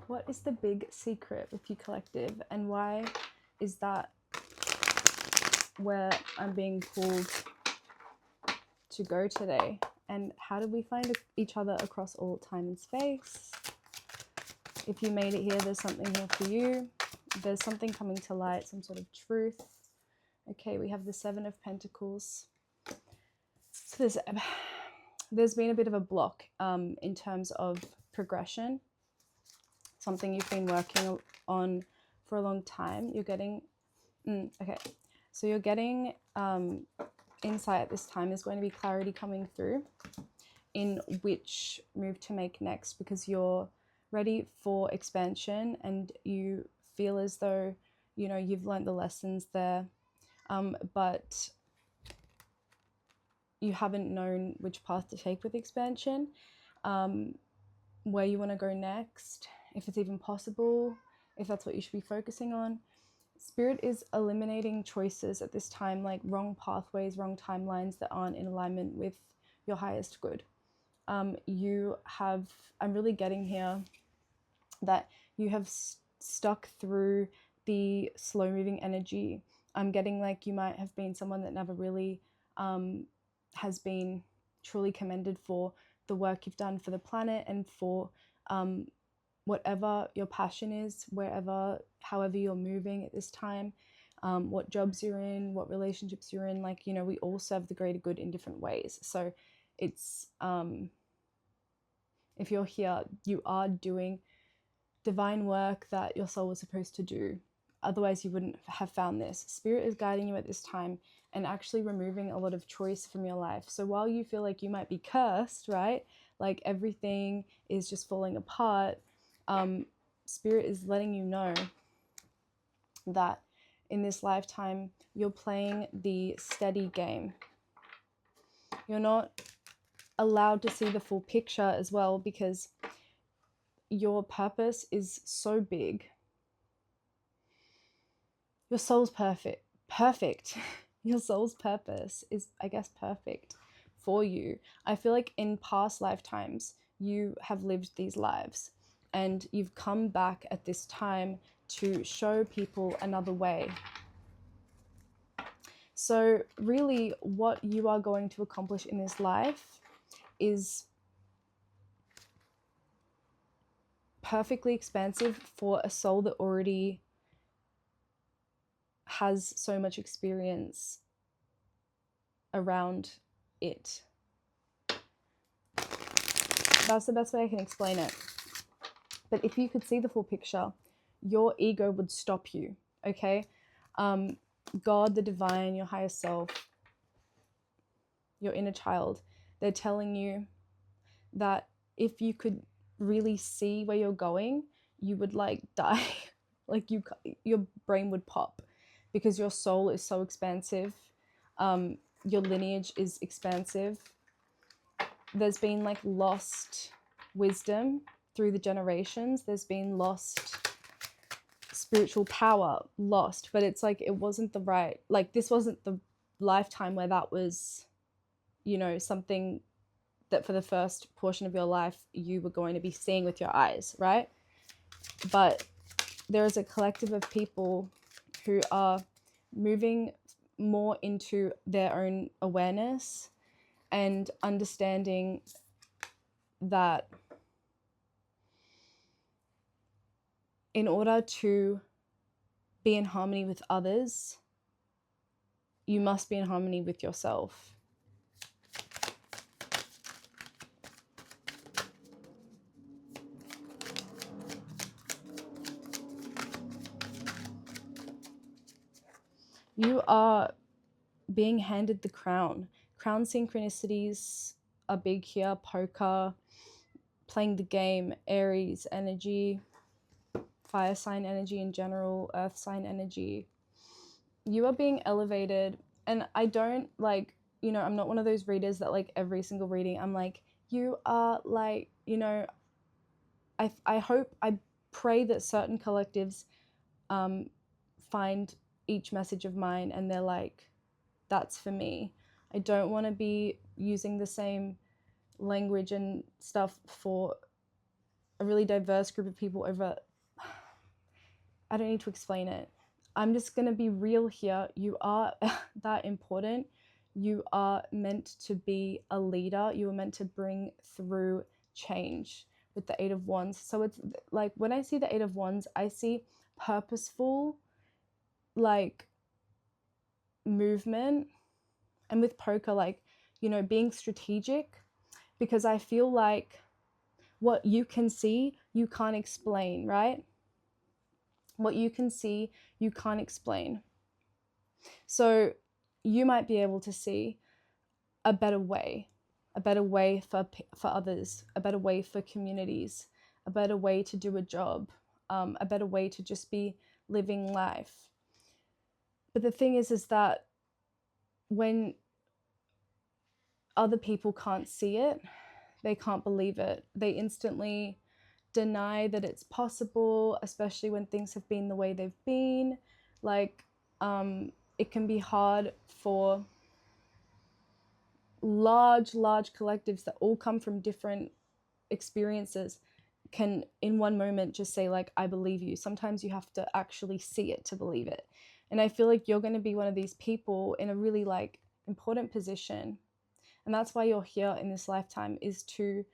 What is the big secret with you, collective, and why is that where I'm being pulled to go today? And how did we find each other across all time and space? If you made it here, there's something here for you. There's something coming to light, some sort of truth. Okay, we have the Seven of Pentacles. So there's been a bit of a block in terms of progression. Something you've been working on for a long time. You're getting, okay. So you're getting insight at this time. There's going to be clarity coming through in which move to make next, because you're ready for expansion and you feel as though, you know, you've learned the lessons there, but you haven't known which path to take with expansion, where you want to go next, if it's even possible, if that's what you should be focusing on. Spirit is eliminating choices at this time, like wrong pathways, wrong timelines that aren't in alignment with your highest good. I'm really getting here that you have stuck through the slow moving energy. I'm getting like you might have been someone that never really has been truly commended for the work you've done for the planet and for whatever your passion is, however you're moving at this time, what jobs you're in, what relationships you're in. Like, you know, we all serve the greater good in different ways. So it's, if you're here, you are doing divine work that your soul was supposed to do. Otherwise, you wouldn't have found this. Spirit is guiding you at this time and actually removing a lot of choice from your life. So while you feel like you might be cursed, right? Like everything is just falling apart, Spirit is letting you know that in this lifetime, you're playing the steady game. You're not allowed to see the full picture as well, because your purpose is so big. Your soul's perfect. Your soul's purpose is, I guess, perfect for you. I feel like in past lifetimes, you have lived these lives and you've come back at this time to show people another way. So really what you are going to accomplish in this life is perfectly expansive for a soul that already has so much experience around it. That's the best way I can explain it. But if you could see the full picture, your ego would stop you, okay? God, the divine, your higher self, your inner child, they're telling you that if you could really see where you're going, you would like die. Like your brain would pop, because your soul is so expansive. Your lineage is expansive. There's been like lost wisdom through the generations. There's been lost spiritual power, lost, but it's like it wasn't the right, like this wasn't the lifetime where that was, you know, something that for the first portion of your life you were going to be seeing with your eyes, right? But there is a collective of people who are moving more into their own awareness and understanding that in order to be in harmony with others, you must be in harmony with yourself. You are being handed the crown. Crown synchronicities are big here. Poker, playing the game, Aries energy, fire sign energy in general, earth sign energy. You are being elevated. And I don't like, you know, I'm not one of those readers that like every single reading I'm like, you are like, you know, I hope, I pray that certain collectives find each message of mine and they're like, that's for me. I don't want to be using the same language and stuff for a really diverse group of people over, I don't need to explain it. I'm just going to be real here. You are that important. You are meant to be a leader. You are meant to bring through change with the Eight of Wands. So it's like when I see the Eight of Wands, I see purposeful, like, movement. And with poker, like, you know, being strategic, because I feel like what you can see, you can't explain, right? What you can see, you can't explain. So you might be able to see a better way for others, a better way for communities, a better way to do a job, a better way to just be living life. But the thing is that when other people can't see it, they can't believe it. They instantly deny that it's possible, especially when things have been the way they've been. Like, it can be hard for large collectives that all come from different experiences can in one moment just say, like, I believe you. Sometimes you have to actually see it to believe it. And I feel like you're going to be one of these people in a really, like, important position. And that's why you're here in this lifetime, is to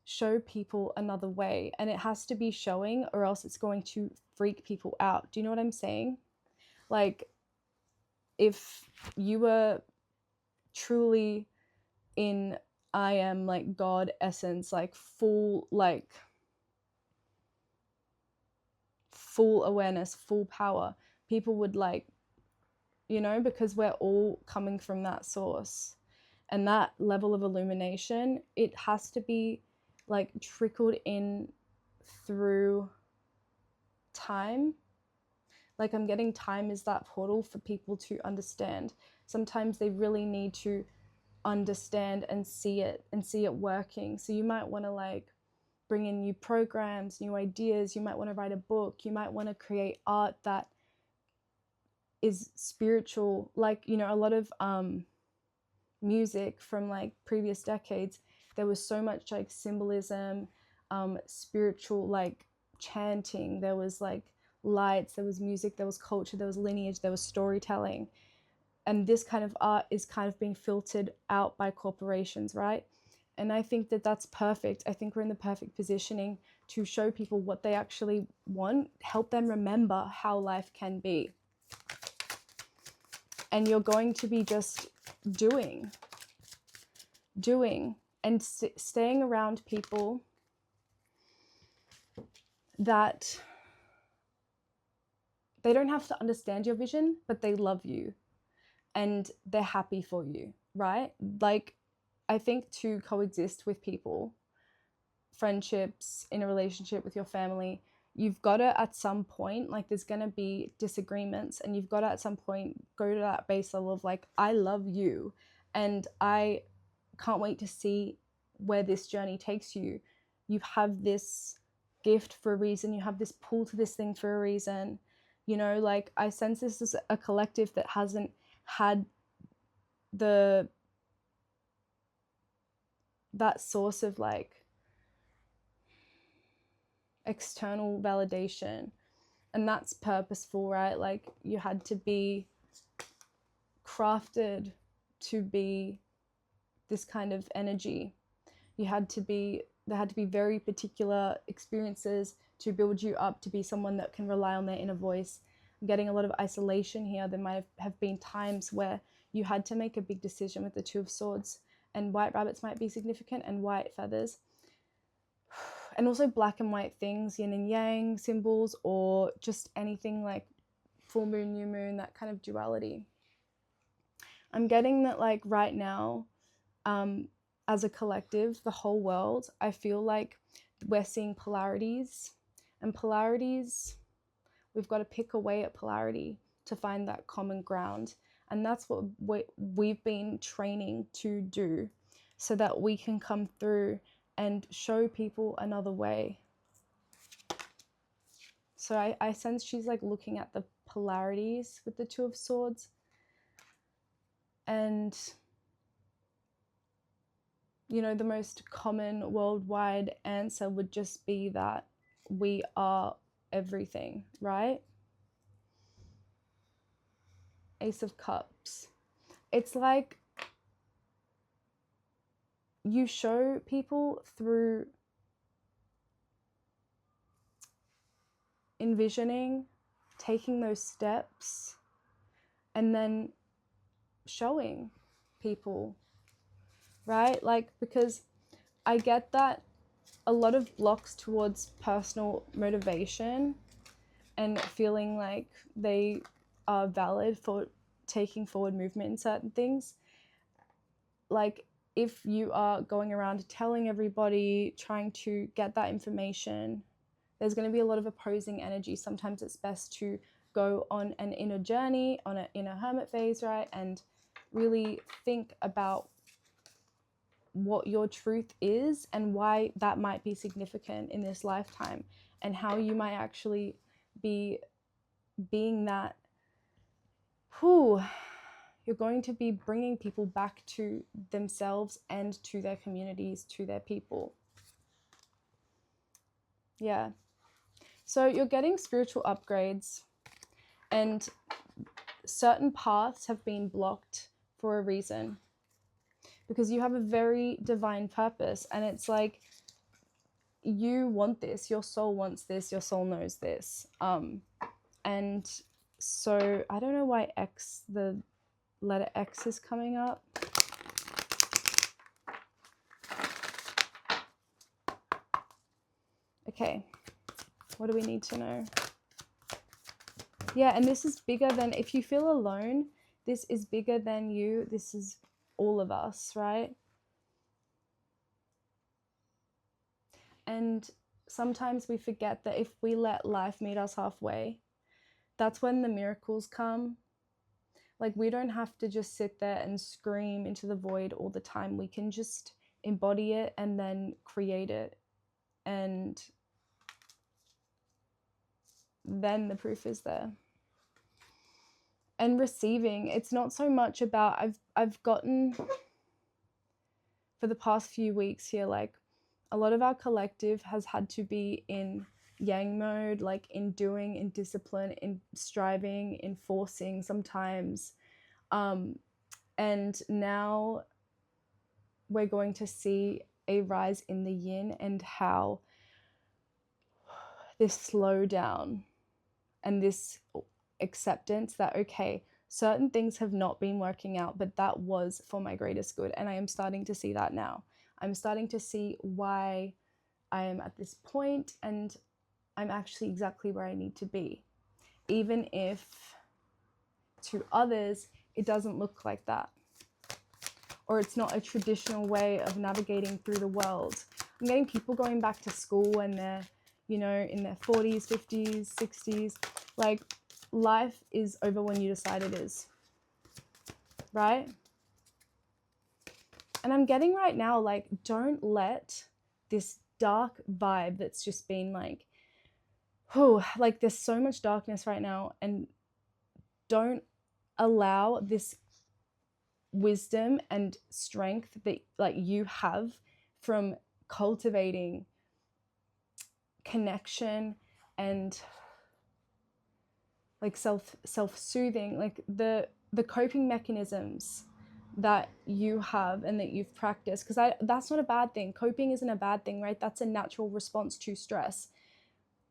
show people another way. And it has to be showing, or else it's going to freak people out. Do you know what I'm saying? Like, if you were truly in I am, like, God essence, like full awareness, full power, people would, like, you know, because we're all coming from that source. And that level of illumination, it has to be, like, trickled in through time. Like, I'm getting time is that portal for people to understand. Sometimes they really need to understand and see it working. So you might want to, like, bring in new programs, new ideas. You might want to write a book. You might want to create art that is spiritual. Like, you know, a lot of music from, like, previous decades, there was so much, like, symbolism, spiritual, like, chanting. There was, like, lights, there was music, there was culture, there was lineage, there was storytelling. And this kind of art is kind of being filtered out by corporations, right? And I think that that's perfect. I think we're in the perfect positioning to show people what they actually want, help them remember how life can be. And you're going to be just doing, and staying around people that they don't have to understand your vision, but they love you and they're happy for you, right? Like, I think to coexist with people, friendships, in a relationship with your family, you've got to, at some point, like, there's going to be disagreements, and you've got to, at some point, go to that base level of, like, I love you and I can't wait to see where this journey takes you. You have this gift for a reason. You have this pull to this thing for a reason. You know, like, I sense this is a collective that hasn't had that source of, like, external validation, and that's purposeful, right? Like, you had to be crafted to be this kind of energy. There had to be very particular experiences to build you up to be someone that can rely on their inner voice. I'm getting a lot of isolation here. There might have been times where you had to make a big decision with the Two of Swords, and white rabbits might be significant, and white feathers. And also black and white things, yin and yang symbols, or just anything like full moon, new moon, that kind of duality. I'm getting that, like, right now, as a collective, the whole world, I feel like we're seeing polarities, and polarities, we've got to pick away at polarity to find that common ground. And that's what we've been training to do, so that we can come through and show people another way. So I sense she's, like, looking at the polarities with the Two of Swords. And the most common worldwide answer would just be that we are everything, right? Ace of Cups. It's like you show people through envisioning, taking those steps, and then showing people, right? Like, because I get that a lot of blocks towards personal motivation and feeling like they are valid for taking forward movement in certain things. Like, if you are going around telling everybody, trying to get that information, there's going to be a lot of opposing energy. Sometimes it's best to go on an inner journey, on an inner hermit phase, right? And really think about what your truth is and why that might be significant in this lifetime, and how you might actually be being that, you're going to be bringing people back to themselves and to their communities, to their people. Yeah. So you're getting spiritual upgrades, and certain paths have been blocked for a reason, because you have a very divine purpose, and it's like you want this, your soul wants this, your soul knows this. And so I don't know why the letter X is coming up. Okay, what do we need to know? Yeah, and this is bigger than, if you feel alone, this is bigger than you. This is all of us, right? And sometimes we forget that if we let life meet us halfway, that's when the miracles come. Like, we don't have to just sit there and scream into the void all the time. We can just embody it and then create it. And then the proof is there. And receiving, it's not so much about, I've gotten, for the past few weeks here, like, a lot of our collective has had to be in yang mode, like in doing, in discipline, in striving, in forcing sometimes. And now we're going to see a rise in the yin, and how this slowdown and this acceptance that, okay, certain things have not been working out, but that was for my greatest good. And I am starting to see that now. I'm starting to see why I am at this point, and I'm actually exactly where I need to be, even if to others it doesn't look like that, or it's not a traditional way of navigating through the world. I'm getting people going back to school, and they're, in their 40s, 50s, 60s. Like, life is over when you decide it is, right? And I'm getting right now, like, don't let this dark vibe that's just been like, like, there's so much darkness right now, and don't allow this wisdom and strength that, like, you have from cultivating connection and, like, self-soothing, like the coping mechanisms that you have and that you've practiced, because that's not a bad thing. Coping isn't a bad thing, right? That's a natural response to stress.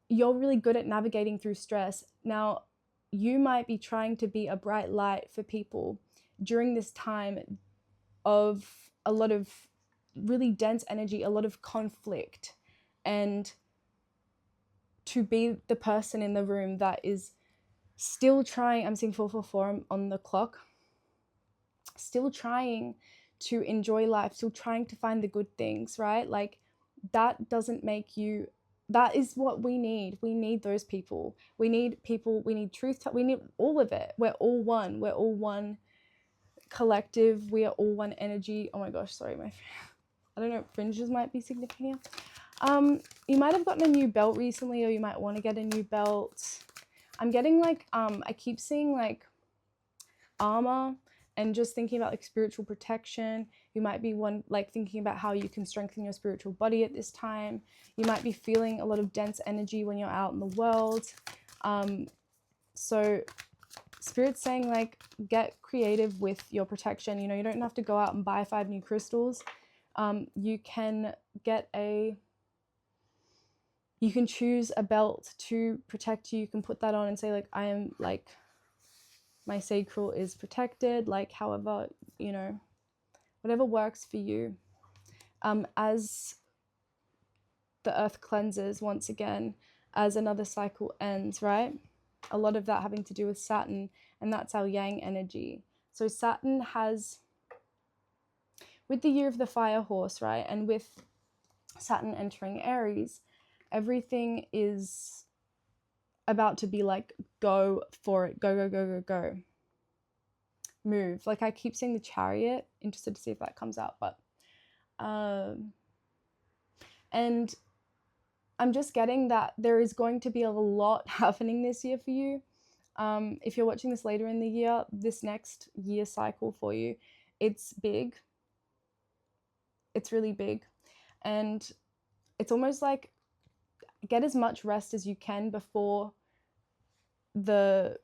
You're really good at navigating through stress. Now, you might be trying to be a bright light for people during this time of a lot of really dense energy, a lot of conflict, and to be the person in the room that is still trying, I'm seeing 444 on the clock, still trying to enjoy life, still trying to find the good things, right? Like, that doesn't make you, that is what we need. We need those people. We need people, we need truth, we need all of it. We're all one. We're all one collective. We are all one energy. Oh my gosh, sorry, I don't know, fringes might be significant. You might have gotten a new belt recently, or you might want to get a new belt. I'm getting, like, I keep seeing, like, armor and just thinking about like spiritual protection. You might be thinking about how you can strengthen your spiritual body at this time. You might be feeling a lot of dense energy when you're out in the world. So Spirit's saying like get creative with your protection. You know, you don't have to go out and buy 5 new crystals. You can you can choose a belt to protect you. You can put that on and say like, I am like, my sacral is protected, like however, you know, whatever works for you. As the earth cleanses once again, as another cycle ends, right? A lot of that having to do with Saturn, and that's our yang energy. So Saturn has, with the year of the fire horse, right, and with Saturn entering Aries, everything is about to be like, go for it, go, go, go, go, go. Move. Like I keep seeing the Chariot, interested to see if that comes out, but and I'm just getting that there is going to be a lot happening this year for you. If you're watching this later in the year, this next year cycle for you, it's big. It's really big. And it's almost like get as much rest as you can before the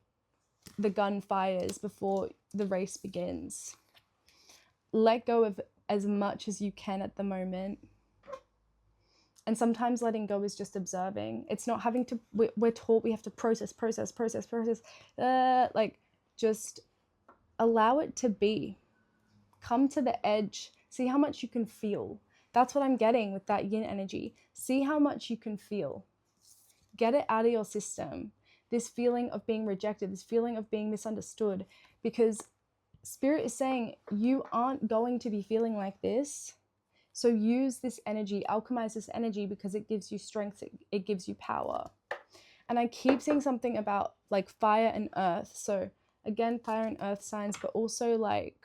gun fires, before the race begins. Let go of as much as you can at the moment. And sometimes letting go is just observing. It's not having to, we're taught we have to process. Like just allow it to be. Come to the edge. See how much you can feel. That's what I'm getting with that yin energy. See how much you can feel. Get it out of your system. This feeling of being rejected, this feeling of being misunderstood, because Spirit is saying you aren't going to be feeling like this. So use this energy, alchemize this energy, because it gives you strength, it gives you power. And I keep seeing something about like fire and earth. So again, fire and earth signs, but also like,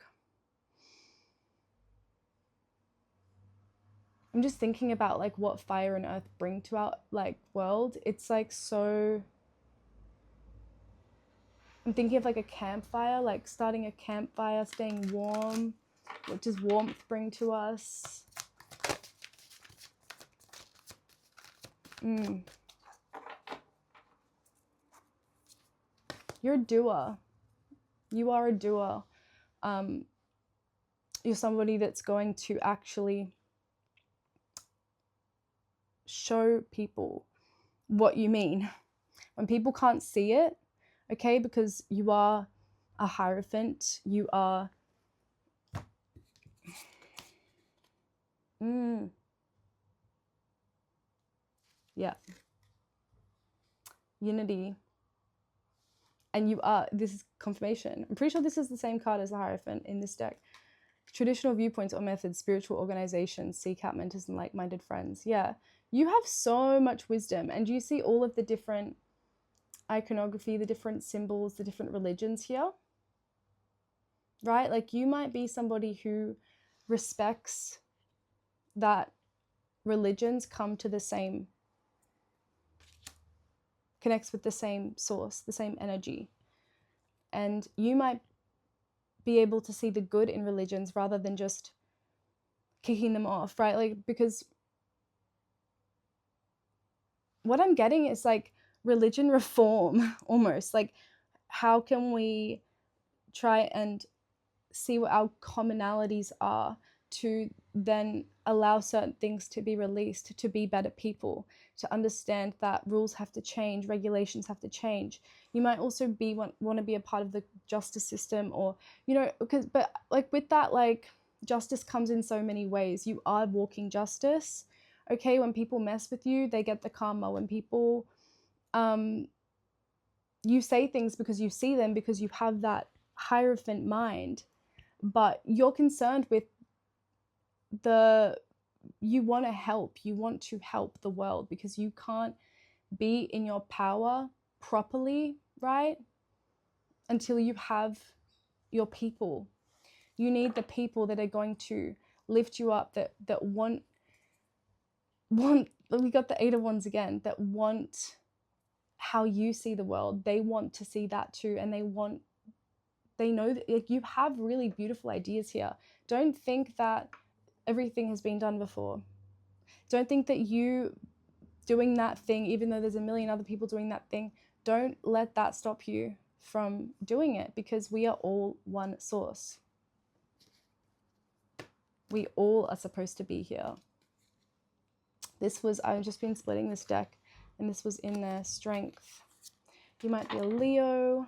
I'm just thinking about like what fire and earth bring to our like world. It's like so, I'm thinking of like a campfire, like starting a campfire, staying warm. What does warmth bring to us? You're a doer. You are a doer. You're somebody that's going to actually show people what you mean. When people can't see it, okay, because you are a Hierophant, you are yeah, unity. And you are, this is confirmation. I'm pretty sure this is the same card as the Hierophant in this deck. Traditional viewpoints or methods, spiritual organizations, seek out mentors and like-minded friends. Yeah, you have so much wisdom, and you see all of the different iconography, the different symbols, the different religions here, right? Like you might be somebody who respects that religions come to the same, connects with the same source, the same energy. And you might be able to see the good in religions rather than just kicking them off, right? Like, because what I'm getting is like religion reform almost. Like, how can we try and see what our commonalities are to then allow certain things to be released, to be better people, to understand that rules have to change, regulations have to change. You might also be want to be a part of the justice system, or you know, because but like with that, like justice comes in so many ways. You are walking justice. Okay, when people mess with you, they get the karma. When people you say things because you see them, because you have that Hierophant mind, but you're concerned with you want to help the world, because you can't be in your power properly, right, until you have your people. You need the people that are going to lift you up, that want we got the 8 of Wands again, that want how you see the world. They want to see that too, and they want They know that, like, you have really beautiful ideas here. Don't think that everything has been done before. Don't think that you doing that thing, even though there's a million other people doing that thing, don't let that stop you from doing it, because we are all one source. We all are supposed to be here. I've just been splitting this deck, and this was in their strength. You might be a Leo.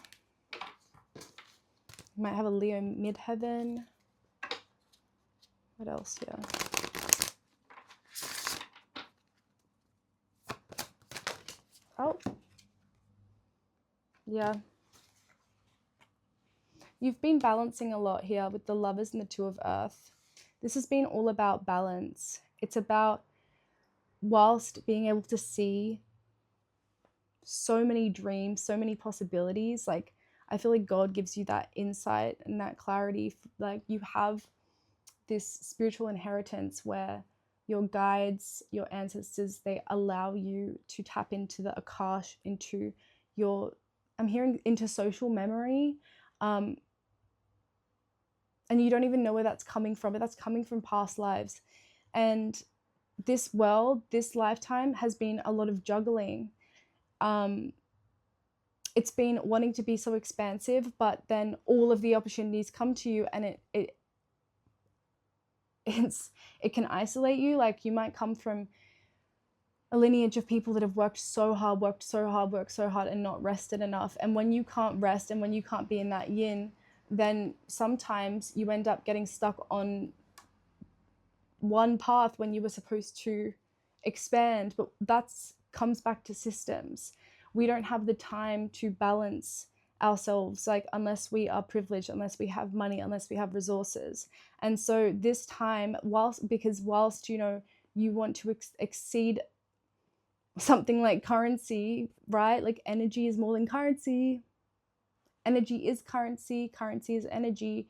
You might have a Leo midheaven. What else here? Oh. Yeah. You've been balancing a lot here with the Lovers and the Two of Earth. This has been all about balance. It's about, whilst being able to see so many dreams, so many possibilities, like, I feel like God gives you that insight and that clarity. Like, you have this spiritual inheritance where your guides, your ancestors, they allow you to tap into the Akash, into your, I'm hearing, into social memory. And you don't even know where that's coming from, but that's coming from past lives. And this world, this lifetime, has been a lot of juggling. It's been wanting to be so expansive, but then all of the opportunities come to you, and it can isolate you. Like, you might come from a lineage of people that have worked so hard and not rested enough. And when you can't rest, and when you can't be in that yin, then sometimes you end up getting stuck on one path when you were supposed to expand. But that's comes back to systems. We don't have the time to balance ourselves, like, unless we are privileged, unless we have money, unless we have resources. And so this time, whilst you know, you want to exceed something like currency, right? Like, energy is more than currency. Energy is currency. Currency is energy.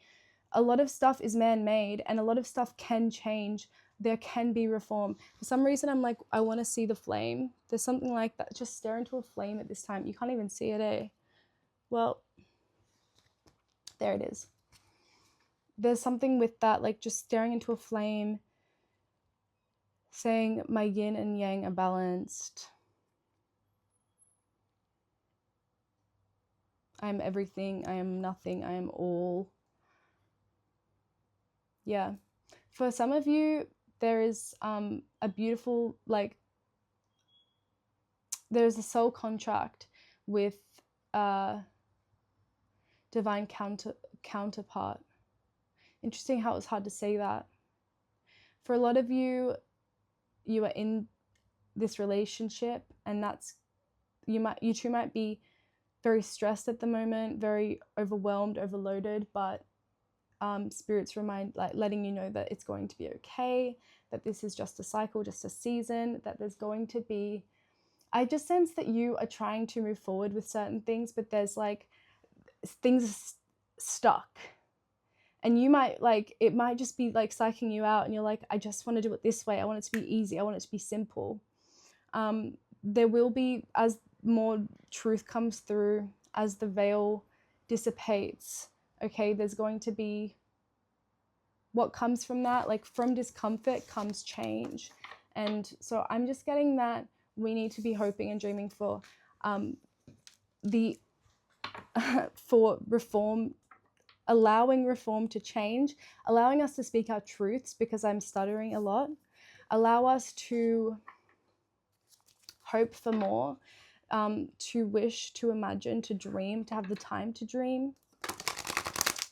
A lot of stuff is man-made, and a lot of stuff can change. There can be reform. For some reason, I'm like, I want to see the flame. There's something like that. Just stare into a flame at this time. You can't even see it, eh? Well, there it is. There's something with that, like, just staring into a flame, saying my yin and yang are balanced. I am everything. I am nothing. I am all. Yeah. For some of you, there is a beautiful, like, there's a soul contract with divine counterpart. Interesting how it was hard to say that. For a lot of you, you are in this relationship, and you two might be very stressed at the moment, very overwhelmed, overloaded, but spirits letting you know that it's going to be okay, that this is just a cycle, just a season, that there's going to be, I just sense that you are trying to move forward with certain things, but there's like things stuck, and you might, like, it might just be like psyching you out, and you're like, I just want to do it this way, I want it to be easy, I want it to be simple. There will be, as more truth comes through, as the veil dissipates, okay, there's going to be, what comes from that, like, from discomfort comes change. And so I'm just getting that we need to be hoping and dreaming for for reform, allowing reform to change, allowing us to speak our truths, because I'm stuttering a lot. Allow us to hope for more, to wish, to imagine, to dream, to have the time to dream.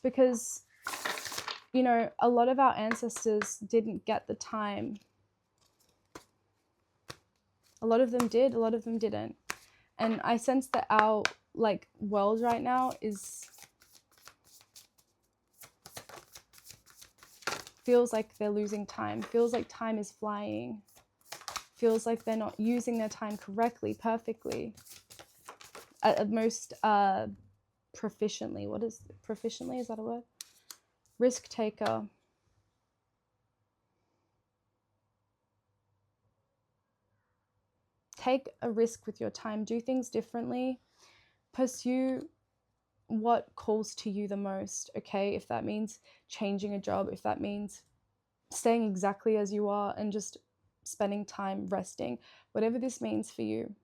Because, you know, a lot of our ancestors didn't get the time. A lot of them did, a lot of them didn't. And I sense that our, like, world right now feels like they're losing time, feels like time is flying, feels like they're not using their time correctly, perfectly, at most proficiently. What is proficiently? Is that a word? Risk taker. Take a risk with your time. Do things differently. Pursue what calls to you the most, okay? If that means changing a job, if that means staying exactly as you are and just spending time resting, whatever this means for you,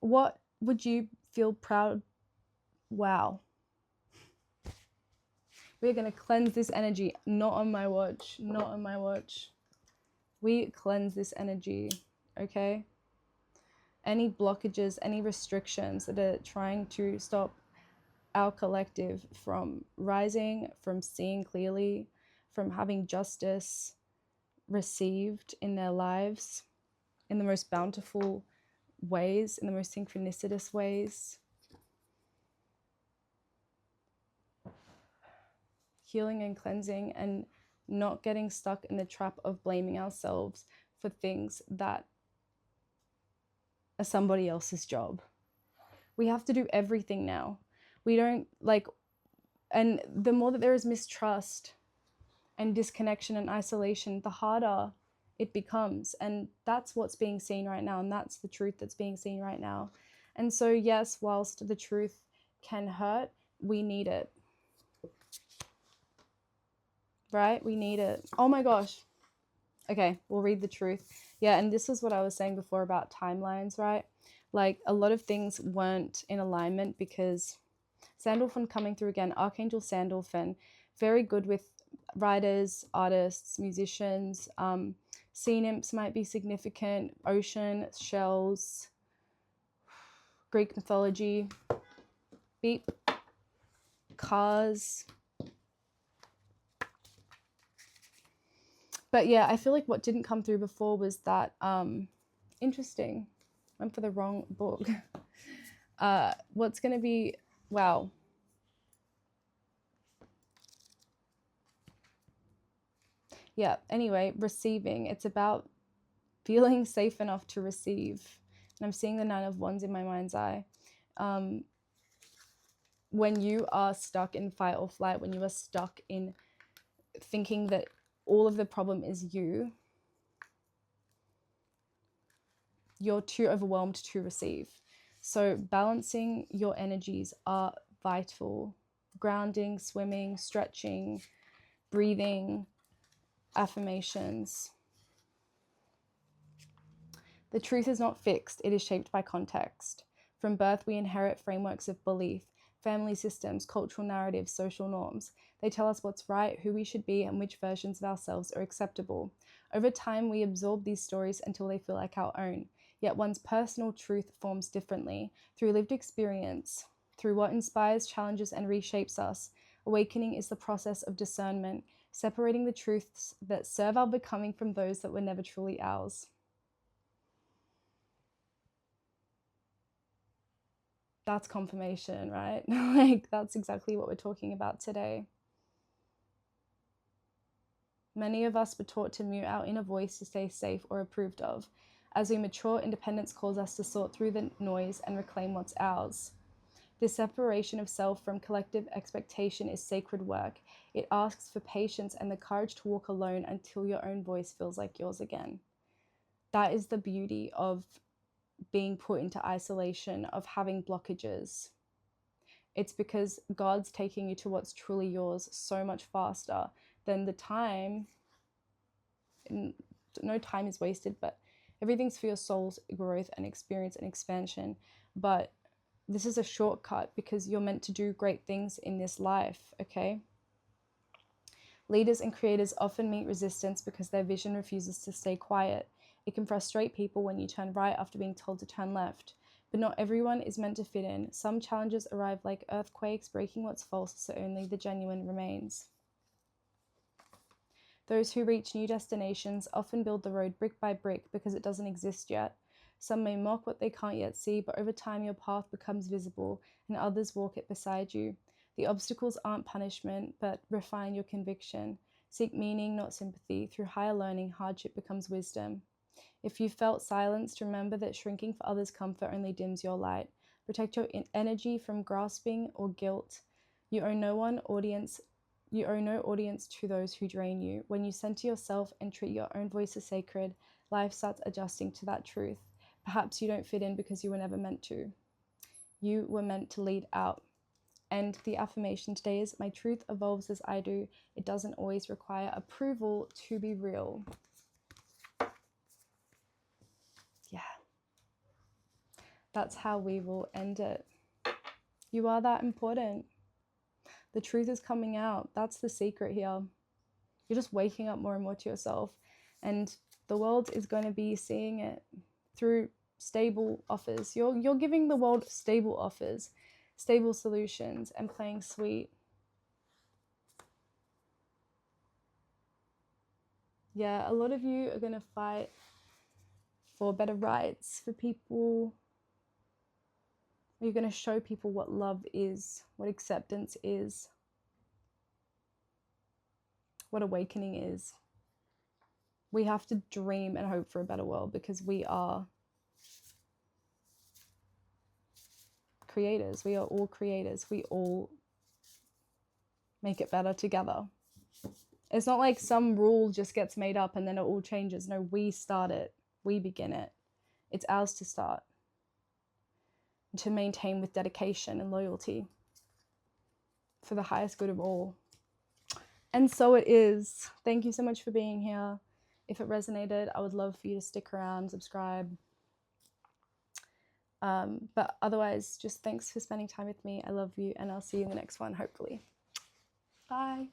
what would you feel proud? Wow. We're going to cleanse this energy. Not on my watch. Not on my watch. We cleanse this energy, okay? Any blockages, any restrictions that are trying to stop our collective from rising, from seeing clearly, from having justice received in their lives in the most bountiful ways, in the most synchronicitous ways. Healing and cleansing, and not getting stuck in the trap of blaming ourselves for things that are somebody else's job. We have to do everything now. We don't and the more that there is mistrust and disconnection and isolation, the harder it becomes. And that's what's being seen right now. And that's the truth that's being seen right now. And so, yes, whilst the truth can hurt, we need it. Right? We need it. Oh my gosh. Okay, we'll read the truth. Yeah, and this is what I was saying before about timelines, right? Like, a lot of things weren't in alignment because Sandalphon coming through again, Archangel Sandalphon, very good with writers, artists, musicians. Sea nymphs might be significant. Ocean, shells, Greek mythology, beep, cars. But yeah, I feel like what didn't come through before was that, interesting, went for the wrong book. What's going to be, wow. Yeah, anyway, receiving. It's about feeling safe enough to receive. And I'm seeing the 9 of Wands in my mind's eye. When you are stuck in fight or flight, when you are stuck in thinking that all of the problem is you're too overwhelmed to receive. So balancing your energies are vital. Grounding, swimming, stretching, breathing, affirmations. The truth is not fixed, it is shaped by context. From birth, we inherit frameworks of belief, family systems, cultural narratives, social norms. They tell us what's right, who we should be, and which versions of ourselves are acceptable. Over time, we absorb these stories until they feel like our own. Yet one's personal truth forms differently, through lived experience, through what inspires, challenges, and reshapes us. Awakening is the process of discernment, separating the truths that serve our becoming from those that were never truly ours. That's confirmation, right? Like, that's exactly what we're talking about today. Many of us were taught to mute our inner voice to stay safe or approved of. As we mature, independence calls us to sort through the noise and reclaim what's ours. This separation of self from collective expectation is sacred work. It asks for patience and the courage to walk alone until your own voice feels like yours again. That is the beauty of being put into isolation, of having blockages. It's because God's taking you to what's truly yours so much faster than the time. No time is wasted, but everything's for your soul's growth and experience and expansion. But this is a shortcut because you're meant to do great things in this life, okay? Leaders and creators often meet resistance because their vision refuses to stay quiet. It can frustrate people when you turn right after being told to turn left. But not everyone is meant to fit in. Some challenges arrive like earthquakes, breaking what's false so only the genuine remains. Those who reach new destinations often build the road brick by brick because it doesn't exist yet. Some may mock what they can't yet see, but over time your path becomes visible and others walk it beside you. The obstacles aren't punishment, but refine your conviction. Seek meaning, not sympathy. Through higher learning, hardship becomes wisdom. If you felt silenced, remember that shrinking for others' comfort only dims your light. Protect your energy from grasping or guilt. You owe no audience to those who drain you. When you center yourself and treat your own voice as sacred, life starts adjusting to that truth. Perhaps you don't fit in because you were never meant to. You were meant to lead out. And the affirmation today is, my truth evolves as I do. It doesn't always require approval to be real. Yeah. That's how we will end it. You are that important. The truth is coming out. That's the secret here. You're just waking up more and more to yourself. And the world is going to be seeing it through stable offers. You're giving the world stable offers, stable solutions, and playing sweet. Yeah, a lot of you are going to fight for better rights for people. You're going to show people what love is, what acceptance is, what awakening is. We have to dream and hope for a better world, because we are creators. We are all creators. We all make it better together. It's not like some rule just gets made up and then it all changes. No, we start it. We begin it. It's ours to start, to maintain with dedication and loyalty for the highest good of all. And so it is. Thank you so much for being here. If it resonated, I would love for you to stick around, subscribe. But otherwise, just thanks for spending time with me. I love you, and I'll see you in the next one, hopefully. Bye.